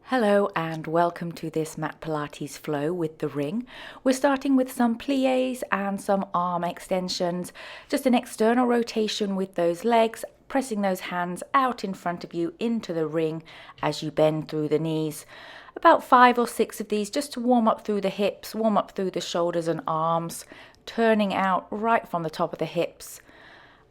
Hello and welcome to this mat Pilates flow with the ring. We're starting with some pliés and some arm extensions, just an external rotation with those legs, pressing those hands out in front of you into the ring as you bend through the knees. About 5 or 6 of these just to warm up through the hips, warm up through the shoulders and arms, turning out right from the top of the hips.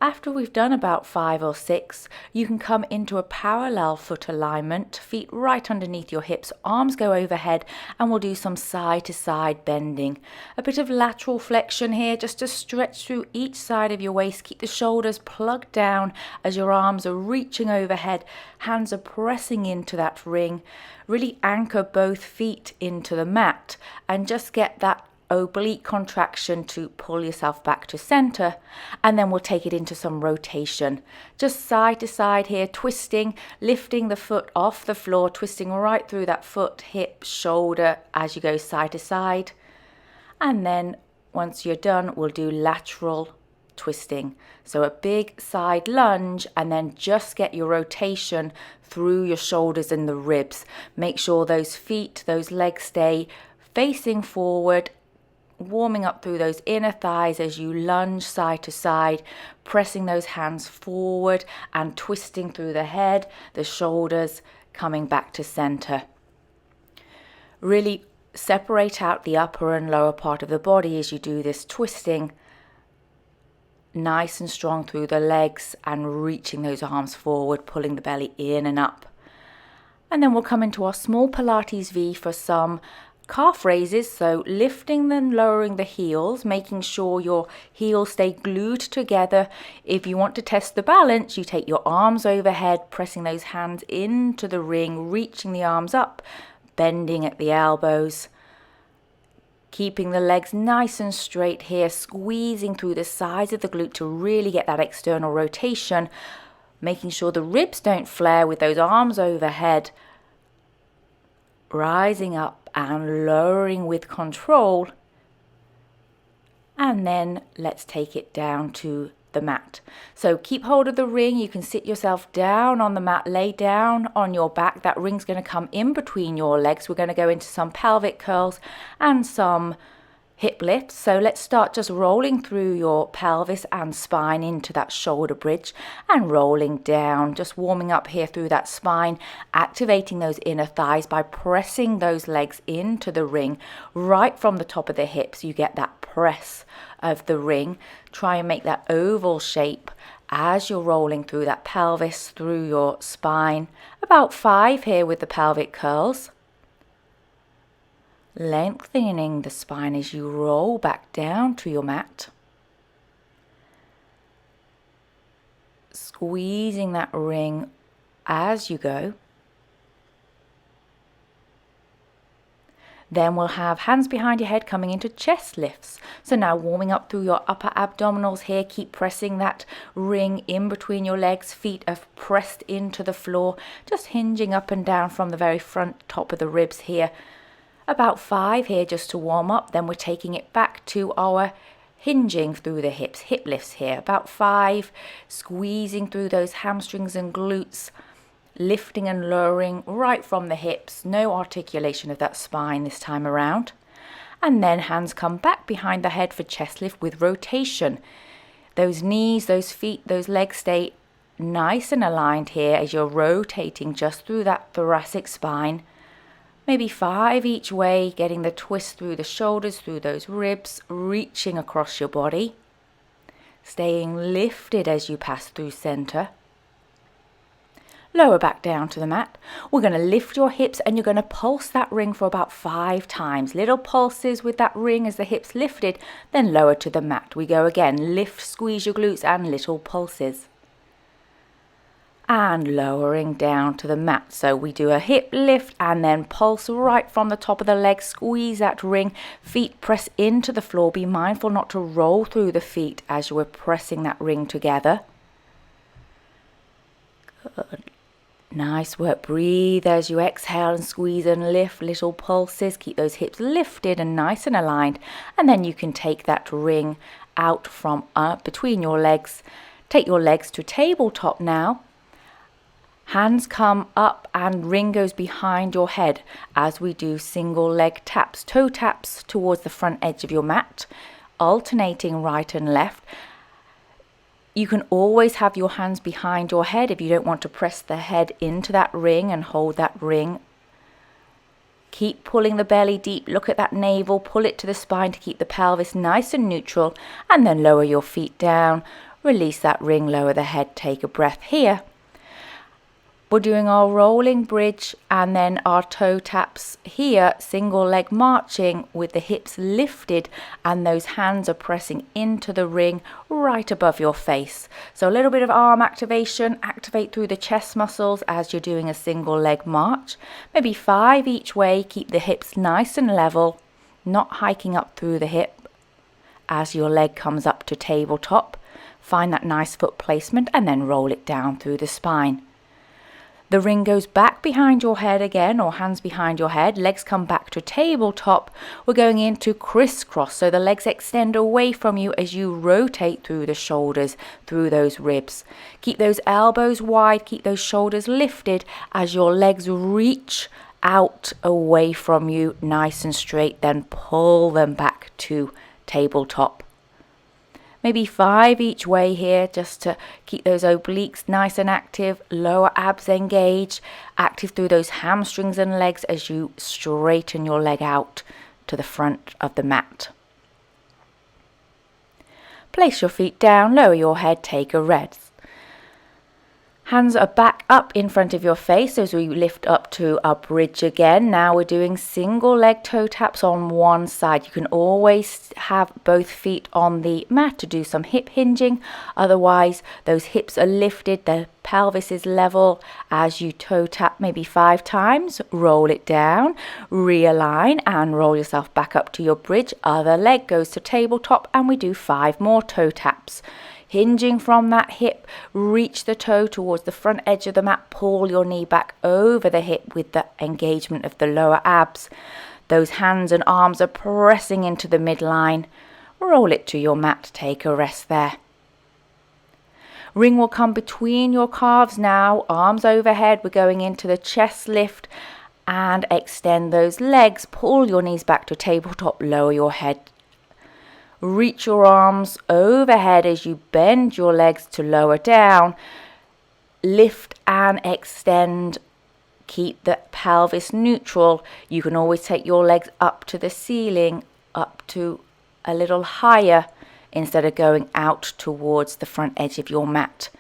After we've done about 5 or 6, you can come into a parallel foot alignment, feet right underneath your hips, arms go overhead, and we'll do some side to side bending. A bit of lateral flexion here, just to stretch through each side of your waist. Keep the shoulders plugged down as your arms are reaching overhead, hands are pressing into that ring. Really anchor both feet into the mat and just get that oblique contraction to pull yourself back to center, and then we'll take it into some rotation, just side to side here, twisting, lifting the foot off the floor, twisting right through that foot, hip, shoulder as you go side to side. And then once you're done, we'll do lateral twisting, so a big side lunge, and then just get your rotation through your shoulders and the ribs. Make sure those feet, those legs stay facing forward, warming up through those inner thighs as you lunge side to side, pressing those hands forward and twisting through the head, the shoulders, coming back to center. Really separate out the upper and lower part of the body as you do this twisting, nice and strong through the legs and reaching those arms forward, pulling the belly in and up. And then we'll come into our small Pilates V for some calf raises, so lifting and lowering the heels, making sure your heels stay glued together. If you want to test the balance, you take your arms overhead, pressing those hands into the ring, reaching the arms up, bending at the elbows, keeping the legs nice and straight here, squeezing through the sides of the glute to really get that external rotation, making sure the ribs don't flare with those arms overhead, rising up and lowering with control. And then let's take it down to the mat. So keep hold of the ring. You can sit yourself down on the mat, lay down on your back. That ring's going to come in between your legs. We're going to go into some pelvic curls and some hip lifts. So let's start just rolling through your pelvis and spine into that shoulder bridge and rolling down, just warming up here through that spine, activating those inner thighs by pressing those legs into the ring right from the top of the hips. You get that press of the ring. Try and make that oval shape as you're rolling through that pelvis, through your spine. About 5 here with the pelvic curls. Lengthening the spine as you roll back down to your mat. Squeezing that ring as you go. Then we'll have hands behind your head coming into chest lifts. So now warming up through your upper abdominals here. Keep pressing that ring in between your legs. Feet are pressed into the floor. Just hinging up and down from the very front top of the ribs here. About 5 here just to warm up. Then we're taking it back to our hinging through the hips, hip lifts here. About 5, squeezing through those hamstrings and glutes, lifting and lowering right from the hips. No articulation of that spine this time around. And then hands come back behind the head for chest lift with rotation. Those knees, those feet, those legs stay nice and aligned here as you're rotating just through that thoracic spine. Maybe 5 each way, getting the twist through the shoulders, through those ribs, reaching across your body. Staying lifted as you pass through center. Lower back down to the mat. We're going to lift your hips and you're going to pulse that ring for about 5 times. Little pulses with that ring as the hips lifted, then lower to the mat. We go again. Lift, squeeze your glutes and little pulses. And lowering down to the mat. So we do a hip lift and then pulse right from the top of the leg, squeeze that ring, feet press into the floor. Be mindful not to roll through the feet as you are pressing that ring together. Good. Nice work. Breathe as you exhale and squeeze and lift, little pulses. Keep those hips lifted and nice and aligned. And then you can take that ring out from between your legs. Take your legs to tabletop now. Hands come up and ring goes behind your head as we do single leg taps, toe taps towards the front edge of your mat, alternating right and left. You can always have your hands behind your head if you don't want to press the head into that ring and hold that ring. Keep pulling the belly deep, look at that navel, pull it to the spine to keep the pelvis nice and neutral, and then lower your feet down, release that ring, lower the head, take a breath here. We're doing our rolling bridge and then our toe taps here, single leg marching with the hips lifted and those hands are pressing into the ring right above your face. So a little bit of arm activation, activate through the chest muscles as you're doing a single leg march. Maybe 5 each way, keep the hips nice and level, not hiking up through the hip as your leg comes up to tabletop. Find that nice foot placement and then roll it down through the spine. The ring goes back behind your head again, or hands behind your head. Legs come back to tabletop. We're going into crisscross, so the legs extend away from you as you rotate through the shoulders, through those ribs. Keep those elbows wide, keep those shoulders lifted as your legs reach out away from you, nice and straight. Then pull them back to tabletop. Maybe 5 each way here, just to keep those obliques nice and active, lower abs engaged, active through those hamstrings and legs as you straighten your leg out to the front of the mat. Place your feet down, lower your head, take a rest. Hands are back up in front of your face as we lift up to our bridge again. Now we're doing single leg toe taps on one side. You can always have both feet on the mat to do some hip hinging. Otherwise, those hips are lifted, the pelvis is level as you toe tap maybe 5 times. Roll it down, realign and roll yourself back up to your bridge. Other leg goes to tabletop and we do 5 more toe taps. Hinging from that hip, reach the toe towards the front edge of the mat, pull your knee back over the hip with the engagement of the lower abs. Those hands and arms are pressing into the midline. Roll it to your mat, take a rest there. Ring will come between your calves now, arms overhead. We're going into the chest lift and extend those legs. Pull your knees back to tabletop, lower your head. Reach your arms overhead as you bend your legs to lower down. Lift and extend. Keep the pelvis neutral. You can always take your legs up to the ceiling, up to a little higher instead of going out towards the front edge of your mat.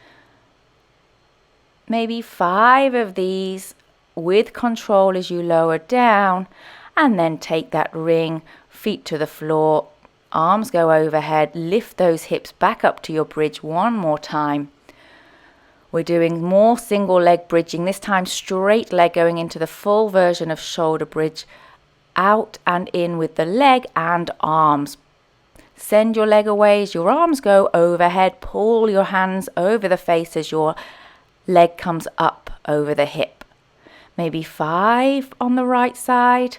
Maybe 5 of these with control as you lower down, and then take that ring, feet to the floor. Arms go overhead, lift those hips back up to your bridge one more time. We're doing more single leg bridging, this time straight leg going into the full version of shoulder bridge, out and in with the leg and arms. Send your leg away as your arms go overhead, pull your hands over the face as your leg comes up over the hip. Maybe 5 on the right side.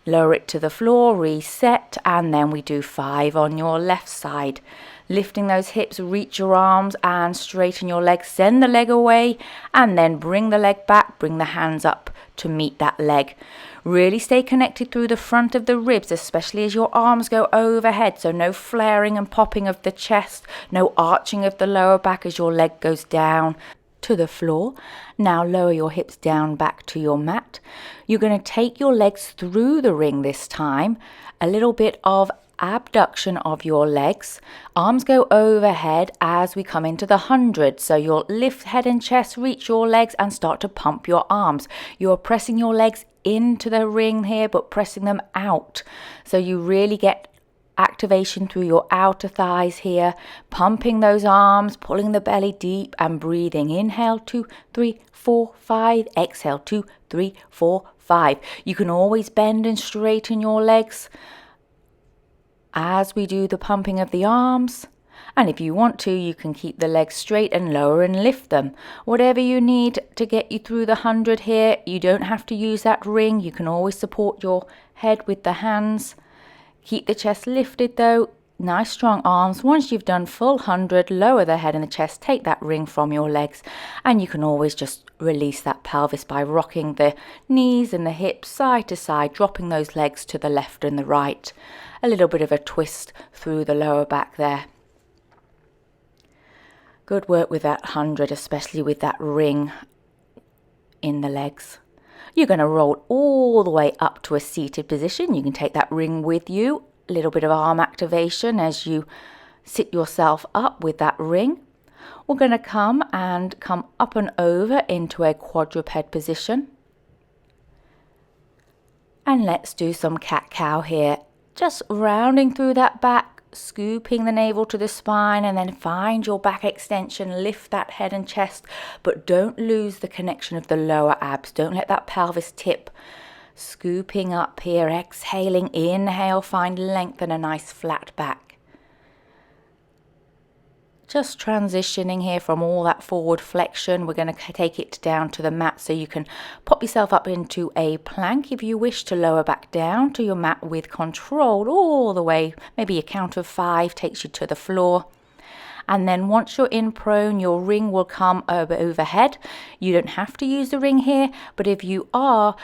Lower it to the floor, reset, and then we do 5 on your left side. Lifting those hips, reach your arms and straighten your legs. Send the leg away and then bring the leg back, bring the hands up to meet that leg. Really stay connected through the front of the ribs, especially as your arms go overhead. So no flaring and popping of the chest, no arching of the lower back as your leg goes down to the floor. Now lower your hips down back to your mat. You're going to take your legs through the ring this time. A little bit of abduction of your legs. Arms go overhead as we come into the 100. So you'll lift head and chest, reach your legs and start to pump your arms. You're pressing your legs into the ring here, but pressing them out. So you really get activation through your outer thighs here, pumping those arms, pulling the belly deep and breathing. Inhale, 2, 3, 4, 5. Exhale, 2, 3, 4, 5. You can always bend and straighten your legs as we do the pumping of the arms. And if you want to, you can keep the legs straight and lower and lift them. Whatever you need to get you through the 100 here. You don't have to use that ring. You can always support your head with the hands. Keep the chest lifted though. nice strong arms. Once you've done full 100, lower the head and the chest, take that ring from your legs, and you can always just release that pelvis by rocking the knees and the hips side to side, dropping those legs to the left and the right. A little bit of a twist through the lower back there. Good work with that 100, especially with that ring in the legs. You're going to roll all the way up to a seated position. You can take that ring with you. A little bit of arm activation as you sit yourself up with that ring. We're going to come up and over into a quadruped position. And let's do some cat-cow here. Just rounding through that back, scooping the navel to the spine, and then find your back extension, lift that head and chest, but don't lose the connection of the lower abs. Don't let that pelvis tip. Scooping up here, exhaling, inhale, find length and a nice flat back. Just transitioning here from all that forward flexion. We're going to take it down to the mat, so you can pop yourself up into a plank if you wish to lower back down to your mat with control all the way. Maybe a count of 5 takes you to the floor. And then once you're in prone, your ring will come overhead. You don't have to use the ring here, but if you are,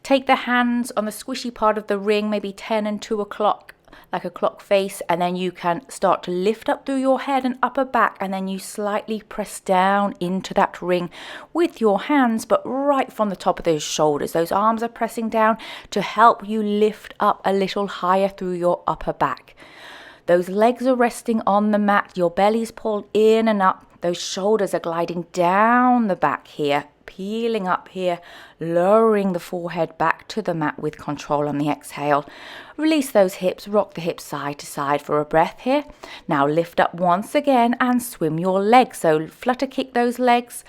take the hands on the squishy part of the ring, maybe 10 and 2 o'clock, like a clock face, and then you can start to lift up through your head and upper back, and then you slightly press down into that ring with your hands, but right from the top of those shoulders. Those arms are pressing down to help you lift up a little higher through your upper back. Those legs are resting on the mat, your belly's pulled in and up, those shoulders are gliding down the back here, peeling up here, lowering the forehead back to the mat with control on the exhale. Release those hips, rock the hips side to side for a breath here. Now lift up once again and swim your legs. So flutter kick those legs,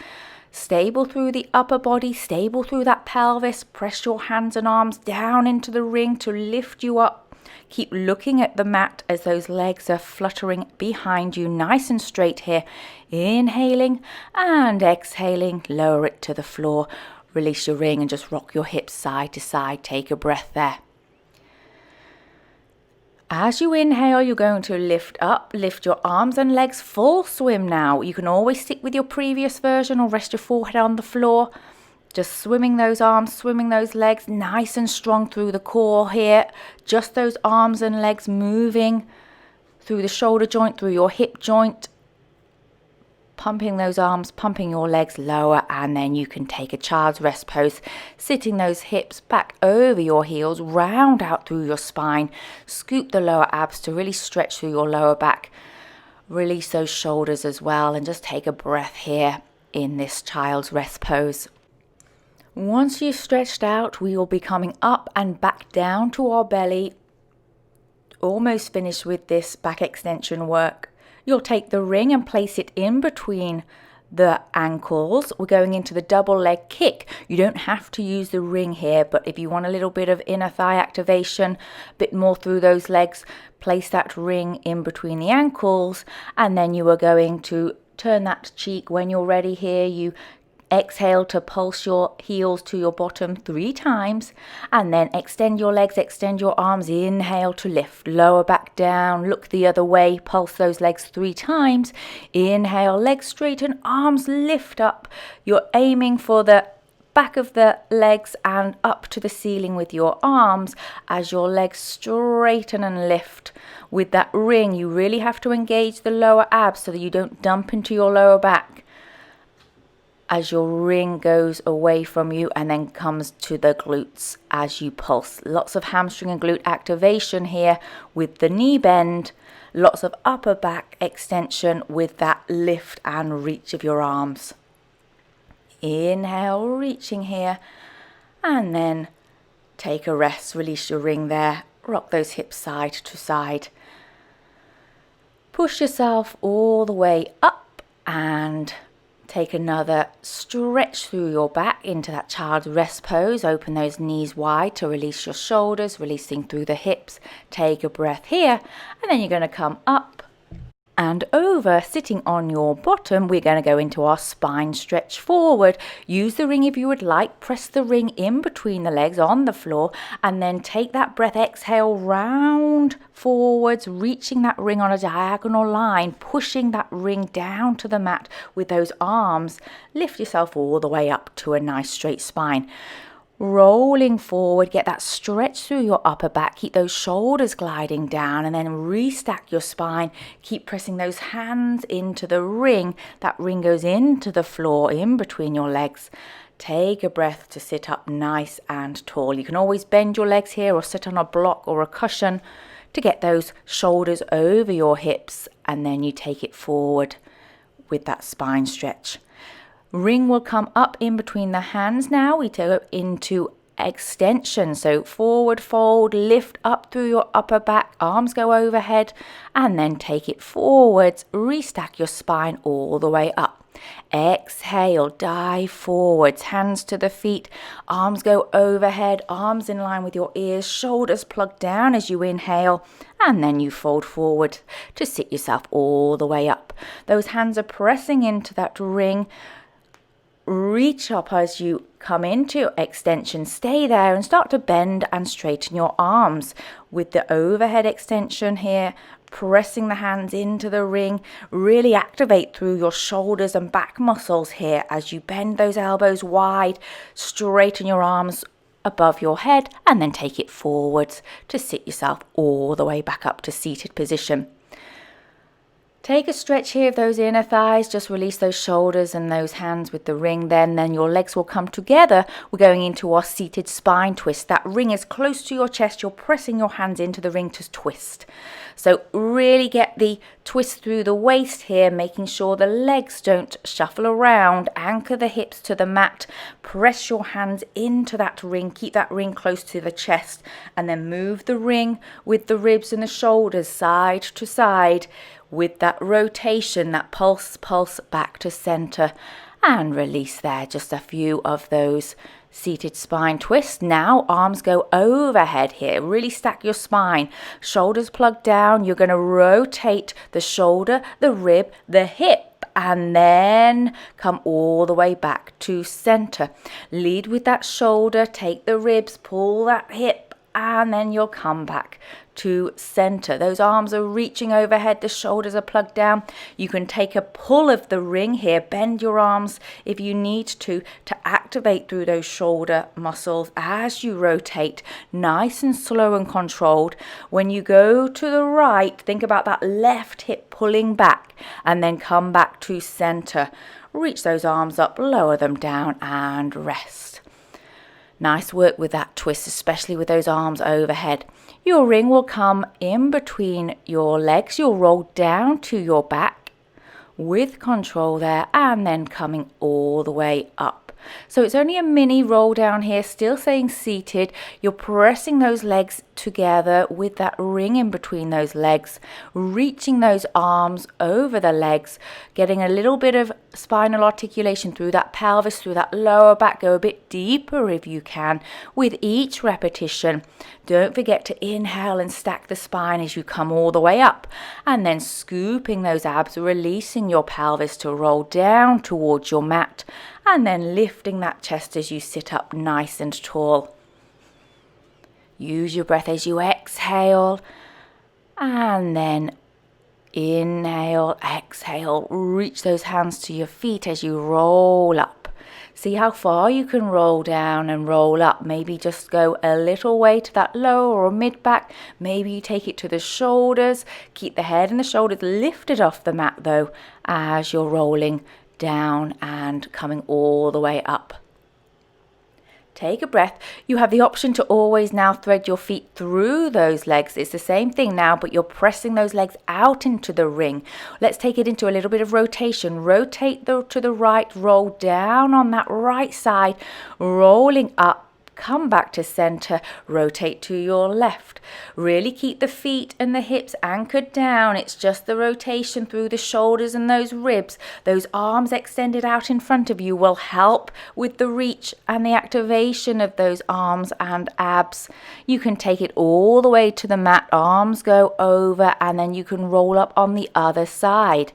stable through the upper body, stable through that pelvis. Press your hands and arms down into the ring to lift you up. Keep looking at the mat as those legs are fluttering behind you, nice and straight here. Inhaling and exhaling, lower it to the floor. Release your ring and just rock your hips side to side. Take a breath there. As you inhale, you're going to lift up, lift your arms and legs, full swim now. You can always stick with your previous version or rest your forehead on the floor. Just swimming those arms, swimming those legs, nice and strong through the core here. Just those arms and legs moving through the shoulder joint, through your hip joint. Pumping those arms, pumping your legs lower, and then you can take a child's rest pose, sitting those hips back over your heels, round out through your spine. Scoop the lower abs to really stretch through your lower back. Release those shoulders as well, and just take a breath here in this child's rest pose. Once you've stretched out, we will be coming up and back down to our belly. Almost finished with this back extension work. You'll take the ring and place it in between the ankles. We're going into the double leg kick. You don't have to use the ring here, but if you want a little bit of inner thigh activation, a bit more through those legs, place that ring in between the ankles, and then you are going to turn that cheek. When you're ready here, you exhale to pulse your heels to your bottom 3 times, and then extend your legs, extend your arms. Inhale to lift, lower back down, look the other way, pulse those legs 3 times. Inhale, legs straighten, arms lift up. You're aiming for the back of the legs and up to the ceiling with your arms as your legs straighten and lift. With that ring, you really have to engage the lower abs so that you don't dump into your lower back as your ring goes away from you and then comes to the glutes as you pulse. Lots of hamstring and glute activation here with the knee bend. Lots of upper back extension with that lift and reach of your arms. Inhale, reaching here, and then take a rest. Release your ring there. Rock those hips side to side. Push yourself all the way up and take another stretch through your back into that child's rest pose. Open those knees wide to release your shoulders, releasing through the hips. Take a breath here, and then you're going to come up and over. Sitting on your bottom, we're going to go into our spine stretch forward. Use the ring if you would like. Press the ring in between the legs on the floor, and then take that breath. Exhale, round forwards, reaching that ring on a diagonal line, pushing that ring down to the mat with those arms. Lift yourself all the way up to a nice straight spine. Rolling forward, get that stretch through your upper back, keep those shoulders gliding down, and then restack your spine. Keep pressing those hands into the ring. That ring goes into the floor in between your legs. Take a breath to sit up nice and tall. You can always bend your legs here or sit on a block or a cushion to get those shoulders over your hips, and then you take it forward with that spine stretch. Ring will come up in between the hands now. We go into extension. So forward fold, lift up through your upper back, arms go overhead, and then take it forwards. Restack your spine all the way up. Exhale, dive forwards, hands to the feet, arms go overhead, arms in line with your ears, shoulders plugged down as you inhale, and then you fold forward to sit yourself all the way up. Those hands are pressing into that ring. Reach up as you come into extension. Stay there and start to bend and straighten your arms with the overhead extension here, pressing the hands into the ring. Really activate through your shoulders and back muscles here as you bend those elbows wide, straighten your arms above your head, and then take it forwards to sit yourself all the way back up to seated position. Take a stretch here of those inner thighs, just release those shoulders and those hands with the ring. Then your legs will come together. We're going into our seated spine twist. That ring is close to your chest. You're pressing your hands into the ring to twist. So really get the twist through the waist here, making sure the legs don't shuffle around. Anchor the hips to the mat. Press your hands into that ring. Keep that ring close to the chest, and then move the ring with the ribs and the shoulders side to side. With that rotation, that pulse back to center, and release there. Just a few of those seated spine twists. Now arms go overhead here. Really stack your spine. Shoulders plugged down. You're going to rotate the shoulder, the rib, the hip, and then come all the way back to center. Lead with that shoulder, take the ribs, pull that hip, and then you'll come back to center. Those arms are reaching overhead, the shoulders are plugged down. You can take a pull of the ring here, bend your arms if you need to activate through those shoulder muscles as you rotate, nice and slow and controlled. When you go to the right, think about that left hip pulling back, and then come back to center. Reach those arms up, lower them down, and rest. Nice work with that twist, especially with those arms overhead. Your ring will come in between your legs. You'll roll down to your back with control there, and then coming all the way up. So it's only a mini roll down here, still staying seated. You're pressing those legs together with that ring in between those legs, reaching those arms over the legs, getting a little bit of spinal articulation through that pelvis, through that lower back. Go a bit deeper if you can with each repetition. Don't forget to inhale and stack the spine as you come all the way up, and then scooping those abs, releasing your pelvis to roll down towards your mat, and then lifting that chest as you sit up nice and tall. Use your breath as you exhale, and then inhale, exhale. Reach those hands to your feet as you roll up. See how far you can roll down and roll up. Maybe just go a little way to that lower or mid back. Maybe you take it to the shoulders. Keep the head and the shoulders lifted off the mat though as you're rolling down and coming all the way up. Take a breath. You have the option to always now thread your feet through those legs. It's the same thing now, but you're pressing those legs out into the ring. Let's take it into a little bit of rotation. Rotate to the right, roll down on that right side, rolling up come back to center, rotate to your left. Really keep the feet and the hips anchored down. It's just the rotation through the shoulders and those ribs. Those arms extended out in front of you will help with the reach and the activation of those arms and abs. You can take it all the way to the mat, arms go over, and then you can roll up on the other side.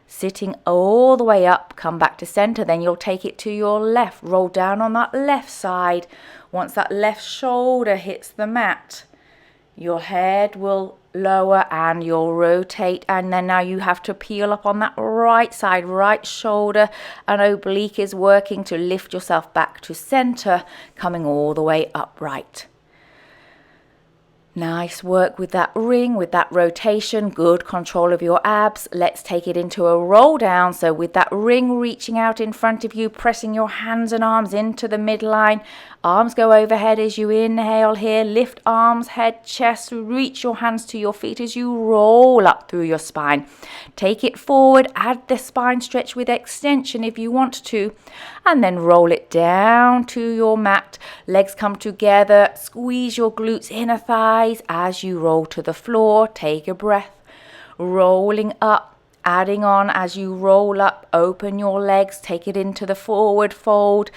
Sitting all the way up, come back to center, then you'll take it to your left, roll down on that left side. Once that left shoulder hits the mat, your head will lower and you'll rotate, and then now you have to peel up on that right side, right shoulder, and oblique is working to lift yourself back to center, coming all the way upright. Nice work with that ring, with that rotation, good control of your abs. Let's take it into a roll down. So with that ring reaching out in front of you, pressing your hands and arms into the midline. Arms go overhead as you inhale here. Lift arms, head, chest. Reach your hands to your feet as you roll up through your spine. Take it forward. Add the spine stretch with extension if you want to. And then roll it down to your mat. Legs come together. Squeeze your glutes, inner thighs as you roll to the floor. Take a breath. Rolling up. Adding on as you roll up. Open your legs. Take it into the forward fold.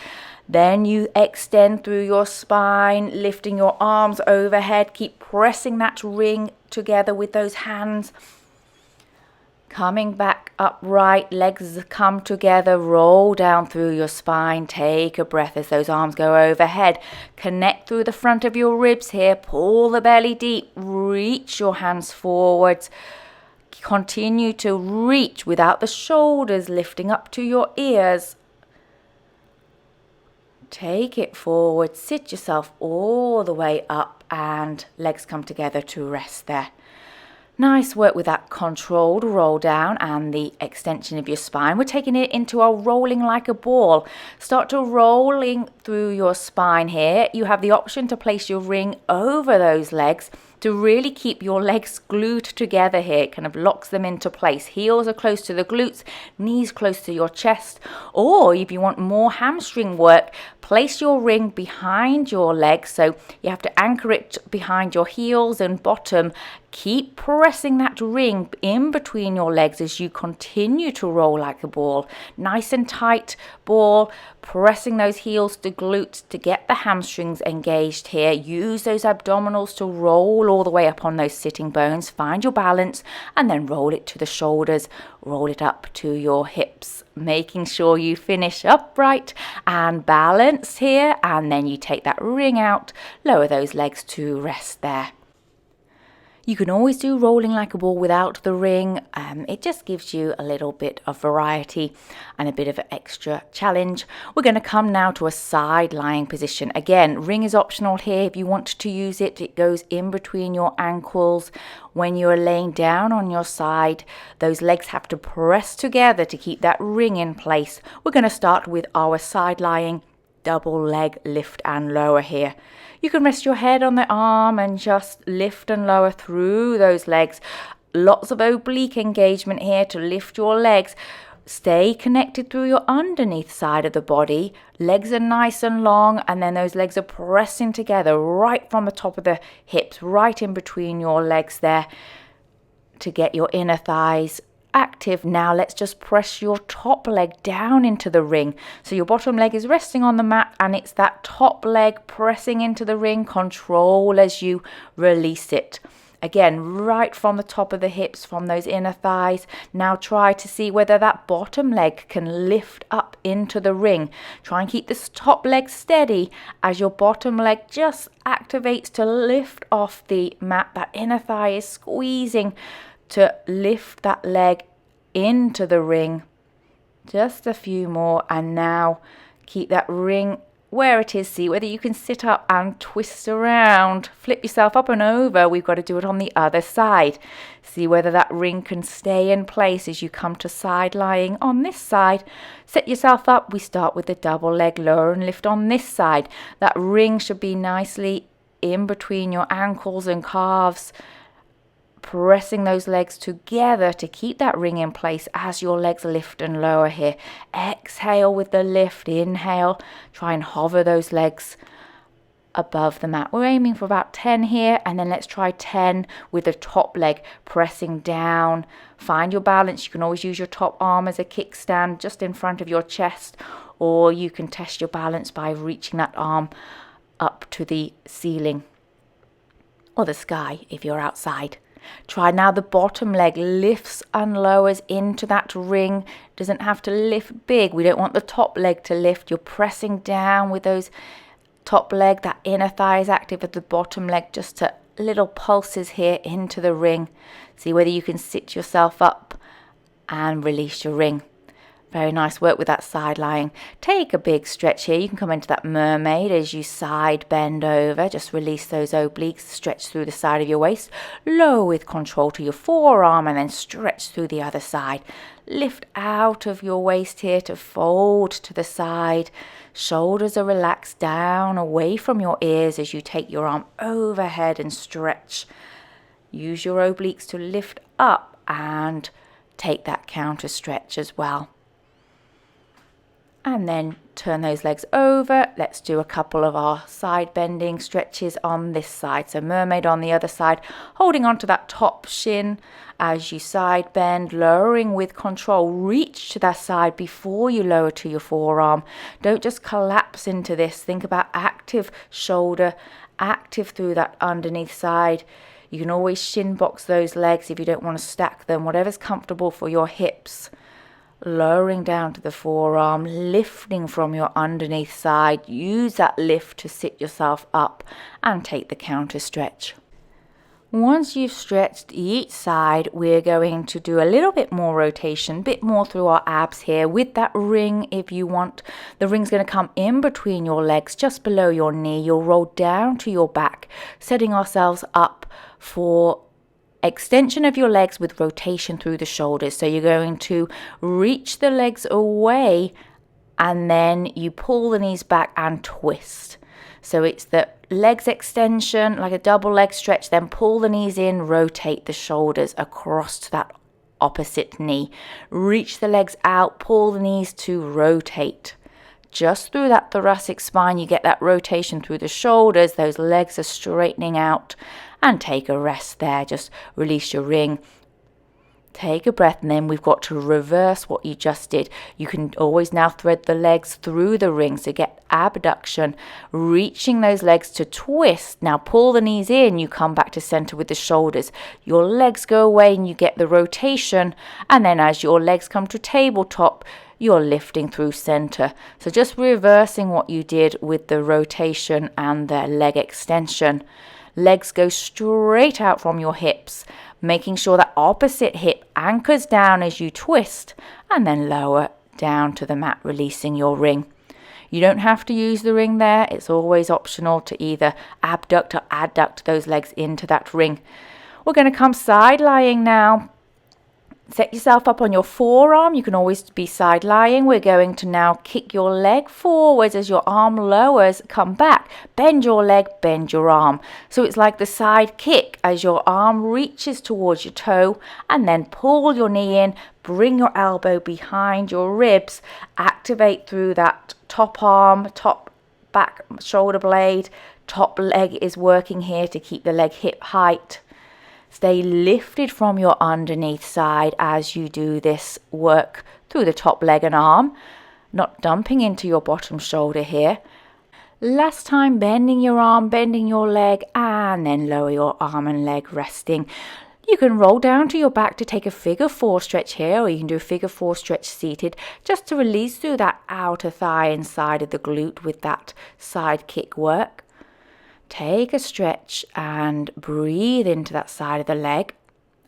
Then you extend through your spine, lifting your arms overhead. Keep pressing that ring together with those hands. Coming back upright, legs come together, roll down through your spine. Take a breath as those arms go overhead. Connect through the front of your ribs here. Pull the belly deep. Reach your hands forwards. Continue to reach without the shoulders lifting up to your ears. Take it forward, sit yourself all the way up and legs come together to rest there. Nice work with that controlled roll down and the extension of your spine. We're taking it into our rolling like a ball. Start to rolling through your spine here. You have the option to place your ring over those legs to really keep your legs glued together here. It kind of locks them into place. Heels are close to the glutes, knees close to your chest. Or if you want more hamstring work, place your ring behind your legs. So you have to anchor it behind your heels and bottom. Keep pressing that ring in between your legs as you continue to roll like a ball. Nice and tight ball, pressing those heels to glutes to get the hamstrings engaged here. Use those abdominals to roll all the way up on those sitting bones. Find your balance and then roll it to the shoulders. Roll it up to your hips, making sure you finish upright and balance here. And then you take that ring out, lower those legs to rest there. You can always do rolling like a ball without the ring. It just gives you a little bit of variety and a bit of an extra challenge. We're going to come now to a side lying position. Again, ring is optional here. If you want to use it, it goes in between your ankles. When you are laying down on your side, those legs have to press together to keep that ring in place. We're going to start with our side lying double leg lift and lower here. You can rest your head on the arm and just lift and lower through those legs. Lots of oblique engagement here to lift your legs. Stay connected through your underneath side of the body. Legs are nice and long, and then those legs are pressing together right from the top of the hips, right in between your legs there to get your inner thighs active. Now let's just press your top leg down into the ring. So your bottom leg is resting on the mat and it's that top leg pressing into the ring. Control as you release it. Again, right from the top of the hips, from those inner thighs. Now try to see whether that bottom leg can lift up into the ring. Try and keep this top leg steady as your bottom leg just activates to lift off the mat. That inner thigh is squeezing to lift that leg into the ring. Just a few more, and now keep that ring where it is. See whether you can sit up and twist around. Flip yourself up and over. We've got to do it on the other side. See whether that ring can stay in place as you come to side lying on this side. Set yourself up. We start with the double leg lower and lift on this side. That ring should be nicely in between your ankles and calves. Pressing those legs together to keep that ring in place as your legs lift and lower here. Exhale with the lift. Inhale. Try and hover those legs above the mat. We're aiming for about 10 here, and then let's try 10 with the top leg pressing down. Find your balance. You can always use your top arm as a kickstand just in front of your chest, or you can test your balance by reaching that arm up to the ceiling or the sky if you're outside. Try now the bottom leg lifts and lowers into that ring. Doesn't have to lift big. We don't want the top leg to lift. You're pressing down with those top leg. That inner thigh is active with the bottom leg. Just little pulses here into the ring. See whether you can sit yourself up and release your ring. Very nice work with that side lying. Take a big stretch here. You can come into that mermaid as you side bend over. Just release those obliques, stretch through the side of your waist. Lower with control to your forearm and then stretch through the other side. Lift out of your waist here to fold to the side. Shoulders are relaxed down away from your ears as you take your arm overhead and stretch. Use your obliques to lift up and take that counter stretch as well. And then turn those legs over. Let's do a couple of our side bending stretches on this side. So mermaid on the other side, holding onto that top shin as you side bend, lowering with control. Reach to that side before you lower to your forearm. Don't just collapse into this. Think about active shoulder, active through that underneath side. You can always shin box those legs if you don't want to stack them, whatever's comfortable for your hips. Lowering down to the forearm, lifting from your underneath side. Use that lift to sit yourself up and take the counter stretch. Once you've stretched each side, we're going to do a little bit more rotation, a bit more through our abs here with that ring if you want. The ring's going to come in between your legs, just below your knee. You'll roll down to your back, setting ourselves up for extension of your legs with rotation through the shoulders. So you're going to reach the legs away and then you pull the knees back and twist. So it's the legs extension, like a double leg stretch, then pull the knees in, rotate the shoulders across to that opposite knee. Reach the legs out, pull the knees to rotate. Just through that thoracic spine, you get that rotation through the shoulders. Those legs are straightening out. And take a rest there. Just release your ring. Take a breath, and then we've got to reverse what you just did. You can always now thread the legs through the ring. So get abduction, reaching those legs to twist. Now pull the knees in. You come back to center with the shoulders. Your legs go away and you get the rotation. And then as your legs come to tabletop, you're lifting through center. So just reversing what you did with the rotation and the leg extension. Legs go straight out from your hips, making sure that opposite hip anchors down as you twist, and then lower down to the mat, releasing your ring. You don't have to use the ring there. It's always optional to either abduct or adduct those legs into that ring. We're going to come side lying now. Set yourself up on your forearm. You can always be side lying. We're going to now kick your leg forwards as your arm lowers. Come back. Bend your leg, bend your arm. So it's like the side kick as your arm reaches towards your toe, and then pull your knee in. Bring your elbow behind your ribs. Activate through that top arm, top back shoulder blade. Top leg is working here to keep the leg hip height. Stay lifted from your underneath side as you do this work through the top leg and arm, not dumping into your bottom shoulder here. Last time, bending your arm, bending your leg, and then lower your arm and leg, resting. You can roll down to your back to take a figure 4 stretch here, or you can do a figure 4 stretch seated, just to release through that outer thigh inside of the glute with that side kick work. Take a stretch and breathe into that side of the leg,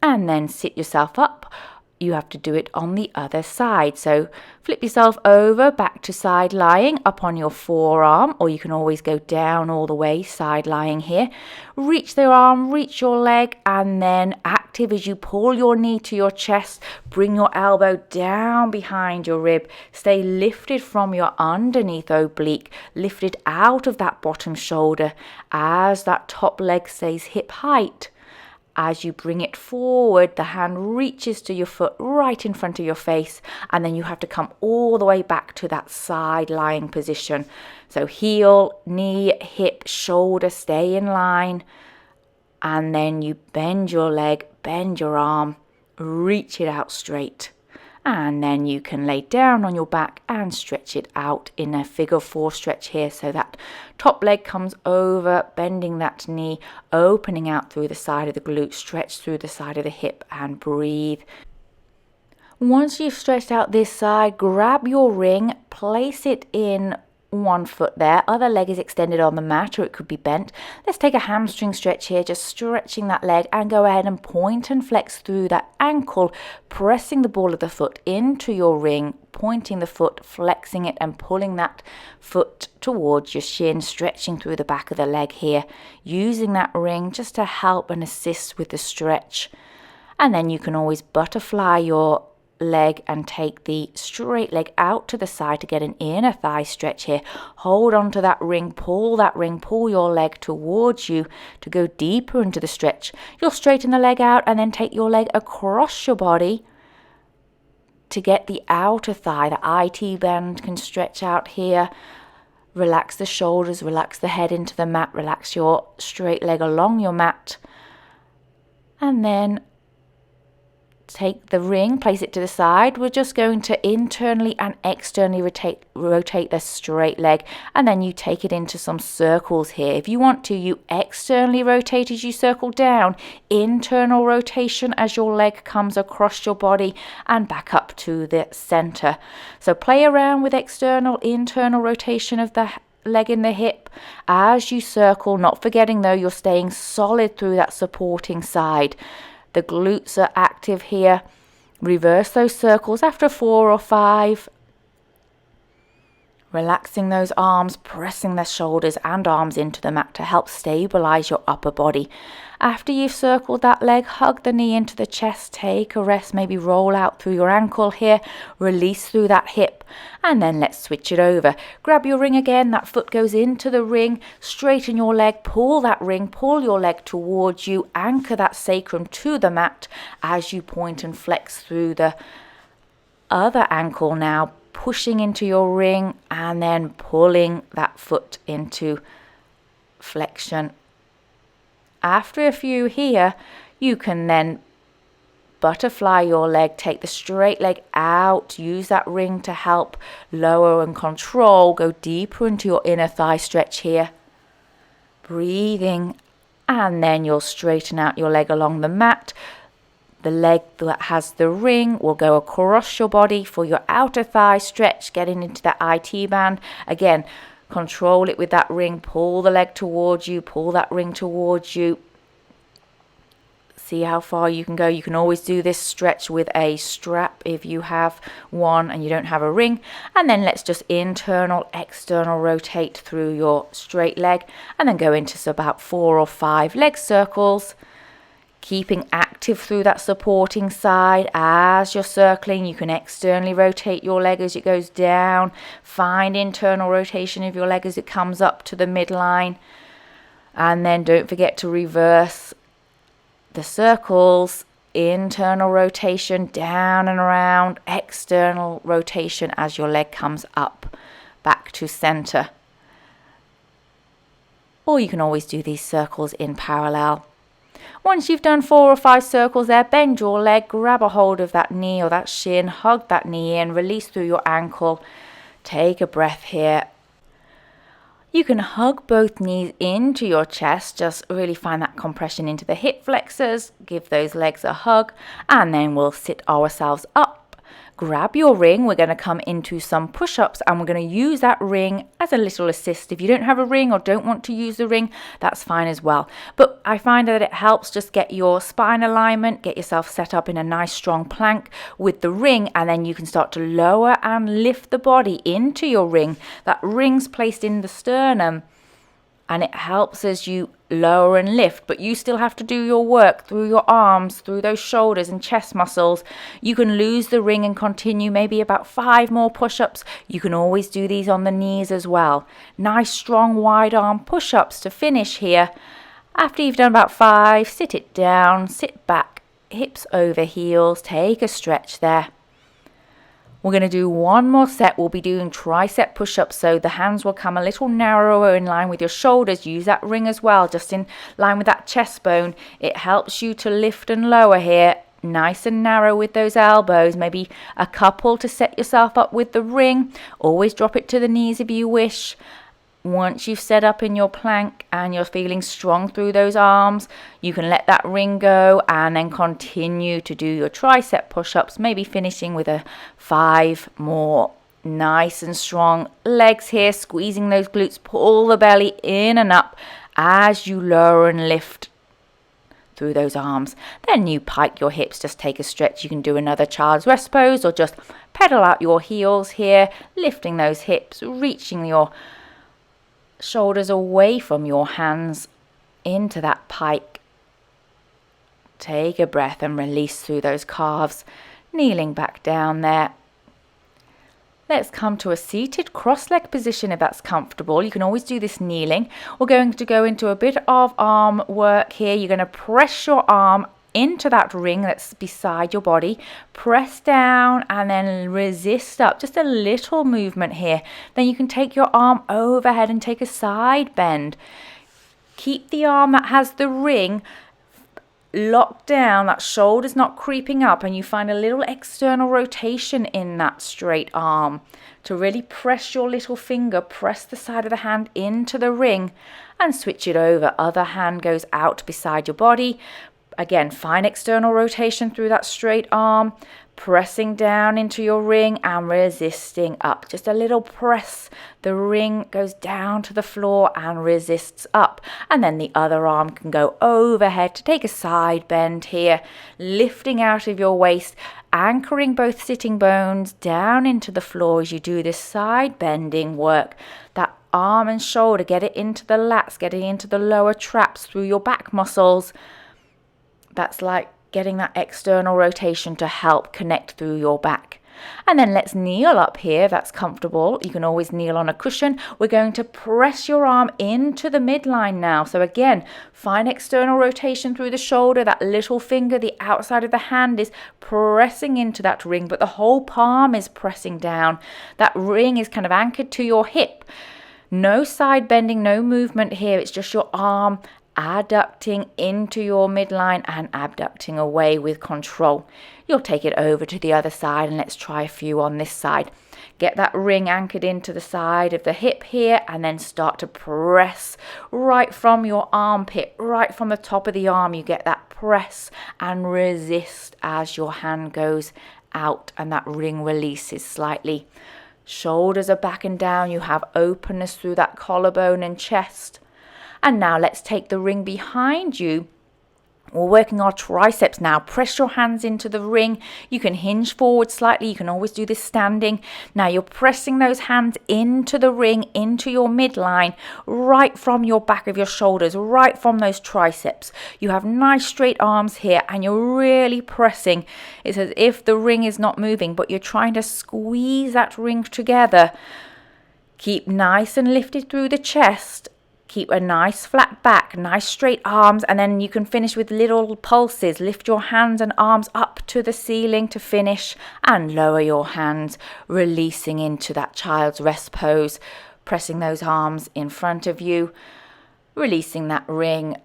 and then sit yourself up. You have to do it on the other side. So flip yourself over back to side lying up on your forearm, or you can always go down all the way side lying here. Reach the arm, reach your leg, and then active as you pull your knee to your chest. Bring your elbow down behind your rib. Stay lifted from your underneath oblique, lifted out of that bottom shoulder as that top leg stays hip height. As you bring it forward, the hand reaches to your foot right in front of your face, and then you have to come all the way back to that side lying position. So heel, knee, hip, shoulder, stay in line, and then you bend your leg, bend your arm, reach it out straight. And then you can lay down on your back and stretch it out in a figure 4 stretch here. So that top leg comes over, bending that knee, opening out through the side of the glute, stretch through the side of the hip and breathe. Once you've stretched out this side, grab your ring, place it in one foot there, other leg is extended on the mat or it could be bent. Let's take a hamstring stretch here, just stretching that leg, and go ahead and point and flex through that ankle, pressing the ball of the foot into your ring, pointing the foot, flexing it and pulling that foot towards your shin, stretching through the back of the leg here, using that ring just to help and assist with the stretch. And then you can always butterfly your leg and take the straight leg out to the side to get an inner thigh stretch here. Hold on to that ring, pull your leg towards you to go deeper into the stretch. You'll straighten the leg out and then take your leg across your body to get the outer thigh. The IT band can stretch out here. Relax the shoulders, relax the head into the mat, relax your straight leg along your mat, and then take the ring, place it to the side. We're just going to internally and externally rotate the straight leg, and then you take it into some circles here. If you want to, you externally rotate as you circle down, internal rotation as your leg comes across your body and back up to the center. So play around with external, internal rotation of the leg in the hip as you circle, not forgetting though you're staying solid through that supporting side. The glutes are active here. Reverse those circles after 4 or 5. Relaxing those arms, pressing the shoulders and arms into the mat to help stabilize your upper body. After you've circled that leg, hug the knee into the chest, take a rest, maybe roll out through your ankle here, release through that hip, and then let's switch it over. Grab your ring again, that foot goes into the ring, straighten your leg, pull that ring, pull your leg towards you, anchor that sacrum to the mat as you point and flex through the other ankle now, pushing into your ring and then pulling that foot into flexion. After a few here, you can then butterfly your leg, take the straight leg out, use that ring to help lower and control, go deeper into your inner thigh stretch here. Breathing, and then you'll straighten out your leg along the mat. The leg that has the ring will go across your body for your outer thigh stretch, getting into that IT band. Again, control it with that ring, pull the leg towards you, pull that ring towards you. See how far you can go. You can always do this stretch with a strap if you have one and you don't have a ring. And then let's just internal, external rotate through your straight leg and then go into about 4 or 5 leg circles. Keeping active through that supporting side as you're circling. You can externally rotate your leg as it goes down. Find internal rotation of your leg as it comes up to the midline. And then don't forget to reverse the circles. Internal rotation down and around. External rotation as your leg comes up back to center. Or you can always do these circles in parallel. Once you've done 4 or 5 circles there, bend your leg, grab a hold of that knee or that shin, hug that knee in, release through your ankle. Take a breath here. You can hug both knees into your chest, just really find that compression into the hip flexors, give those legs a hug, and then we'll sit ourselves up. Grab your ring. We're going to come into some push-ups and we're going to use that ring as a little assist. If you don't have a ring or don't want to use the ring, that's fine as well. But I find that it helps just get your spine alignment, get yourself set up in a nice strong plank with the ring, and then you can start to lower and lift the body into your ring. That ring's placed in the sternum and it helps as you lower and lift, but you still have to do your work through your arms, through those shoulders and chest muscles. You can lose the ring and continue maybe about 5 more push-ups. You can always do these on the knees as well. Nice strong wide arm push-ups to finish here. After you've done about 5, sit it down, sit back, hips over heels, take a stretch there. We're going to do one more set. We'll be doing tricep push-ups, so the hands will come a little narrower in line with your shoulders. Use that ring as well, just in line with that chest bone. It helps you to lift and lower here, nice and narrow with those elbows. Maybe a couple to set yourself up with the ring. Always drop it to the knees if you wish. Once you've set up in your plank and you're feeling strong through those arms, you can let that ring go and then continue to do your tricep push-ups, maybe finishing with a 5 more. Nice and strong legs here, squeezing those glutes, pull the belly in and up as you lower and lift through those arms. Then you pike your hips, just take a stretch. You can do another child's rest pose or just pedal out your heels here, lifting those hips, reaching your shoulders away from your hands into that pike. Take a breath and release through those calves, kneeling back down there. Let's come to a seated cross-leg position if that's comfortable. You can always do this kneeling. We're going to go into a bit of arm work here. You're going to press your arm into that ring that's beside your body, press down and then resist up, just a little movement here. Then you can take your arm overhead and take a side bend. Keep the arm that has the ring locked down, that shoulder's not creeping up, and you find a little external rotation in that straight arm to really press your little finger, press the side of the hand into the ring and switch it over. Other hand goes out beside your body. Again, find external rotation through that straight arm, pressing down into your ring and resisting up. Just a little press. The ring goes down to the floor and resists up. And then the other arm can go overhead to take a side bend here, lifting out of your waist, anchoring both sitting bones down into the floor as you do this side bending work. That arm and shoulder, get it into the lats, get it into the lower traps through your back muscles. That's like getting that external rotation to help connect through your back. And then let's kneel up here if that's comfortable. You can always kneel on a cushion. We're going to press your arm into the midline now. So again, find external rotation through the shoulder. That little finger, the outside of the hand is pressing into that ring, but the whole palm is pressing down. That ring is kind of anchored to your hip. No side bending, no movement here. It's just your arm adducting into your midline and abducting away with control. You'll take it over to the other side and let's try a few on this side. Get that ring anchored into the side of the hip here and then start to press right from your armpit, right from the top of the arm. You get that press and resist as your hand goes out and that ring releases slightly. Shoulders are back and down. You have openness through that collarbone and chest. And now let's take the ring behind you. We're working our triceps now. Press your hands into the ring. You can hinge forward slightly. You can always do this standing. Now you're pressing those hands into the ring, into your midline, right from your back of your shoulders, right from those triceps. You have nice straight arms here and you're really pressing. It's as if the ring is not moving, but you're trying to squeeze that ring together. Keep nice and lifted through the chest. Keep a nice flat back, nice straight arms, and then you can finish with little pulses. Lift your hands and arms up to the ceiling to finish and lower your hands, releasing into that child's rest pose, pressing those arms in front of you, releasing that ring.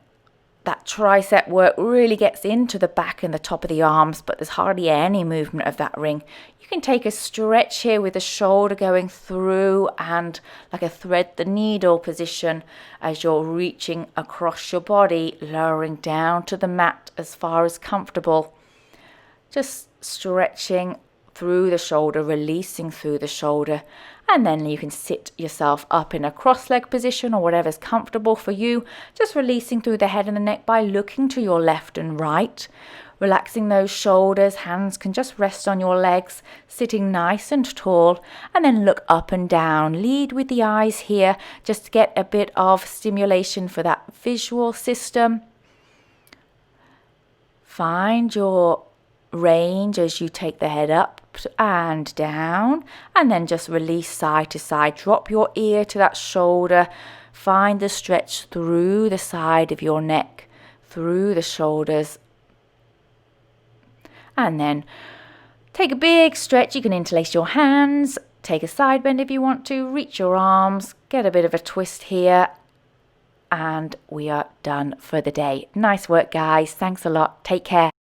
That tricep work really gets into the back and the top of the arms, but there's hardly any movement of that ring. You can take a stretch here with the shoulder going through and like a thread the needle position as you're reaching across your body, lowering down to the mat as far as comfortable. Just stretching through the shoulder, releasing through the shoulder. And then you can sit yourself up in a cross-leg position or whatever's comfortable for you. Just releasing through the head and the neck by looking to your left and right. Relaxing those shoulders, hands can just rest on your legs, sitting nice and tall. And then look up and down. Lead with the eyes here, just to get a bit of stimulation for that visual system. Find your range as you take the head up and down, and then just release side to side. Drop your ear to that shoulder, find the stretch through the side of your neck, through the shoulders. And then take a big stretch. You can interlace your hands, take a side bend if you want to, reach your arms, get a bit of a twist here, and we are done for the day. Nice work, guys. Thanks a lot. Take care.